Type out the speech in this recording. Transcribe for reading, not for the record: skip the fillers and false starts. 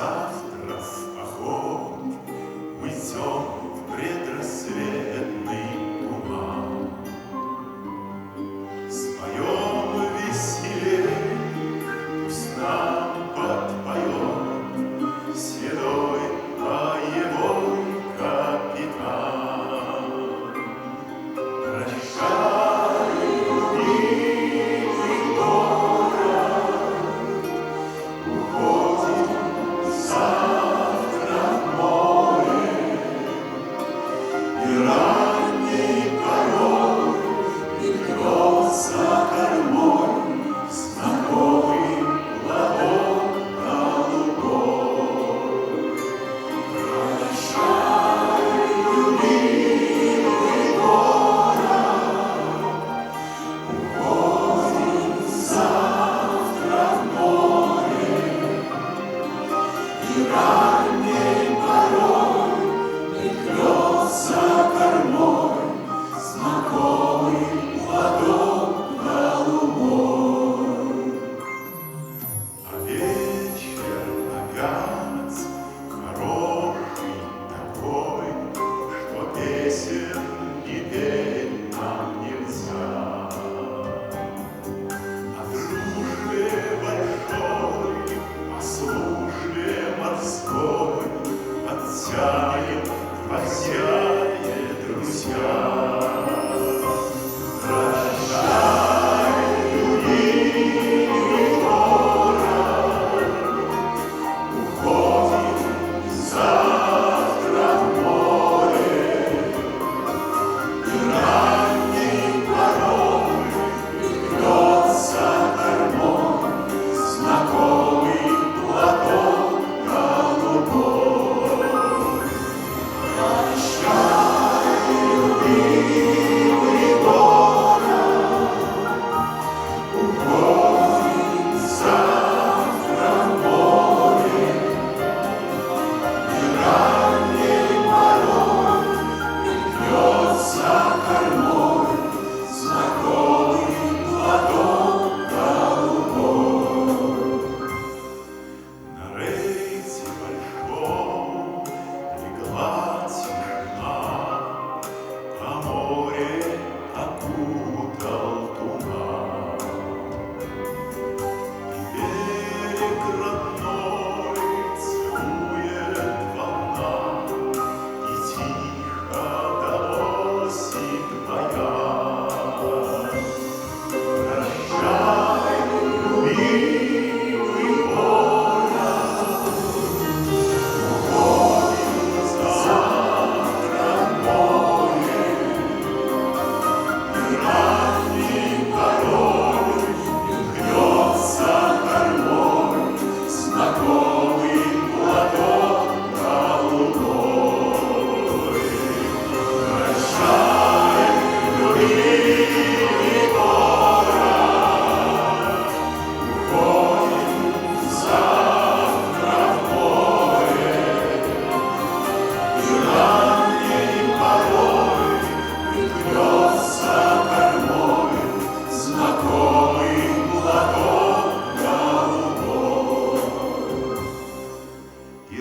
Завтра с охот уйдем в предрассветный туман. Споем веселей, пусть нам подпоет седой боевой капитан. Прощай, любимый город, уходим завтра в море, и ранней порой мелькнет за кормой знакомый ладонь голубой. Прощай, любимый город, уходим завтра в море, и ранней порой мелькнет за кормой знакомый ладонь голубой. А вечер опять хороший такой, что песен не петь нам нельзя. О дружбе большой, о службе морской отчаяние, друзья. Прощай, любимый город, уходим завтра в море, и ранней порой мелькнет за кормой знакомый платок голубой. Прощай, любимый город, уходим завтра в море, и ранней порой мелькнет за кормой знакомый платок голубой. На рейде большом легла тишина, а море окутал туман. И берег родной целует волна, и тихо до осень баян. Прощай, любимый город, уходим завтра в море, и ранней порой мелькнет за кормой знакомый платок голубой. Прощай, любимый город, уходим завтра в море, и ранней порой мелькнет за кормой знакомый платок голубой. И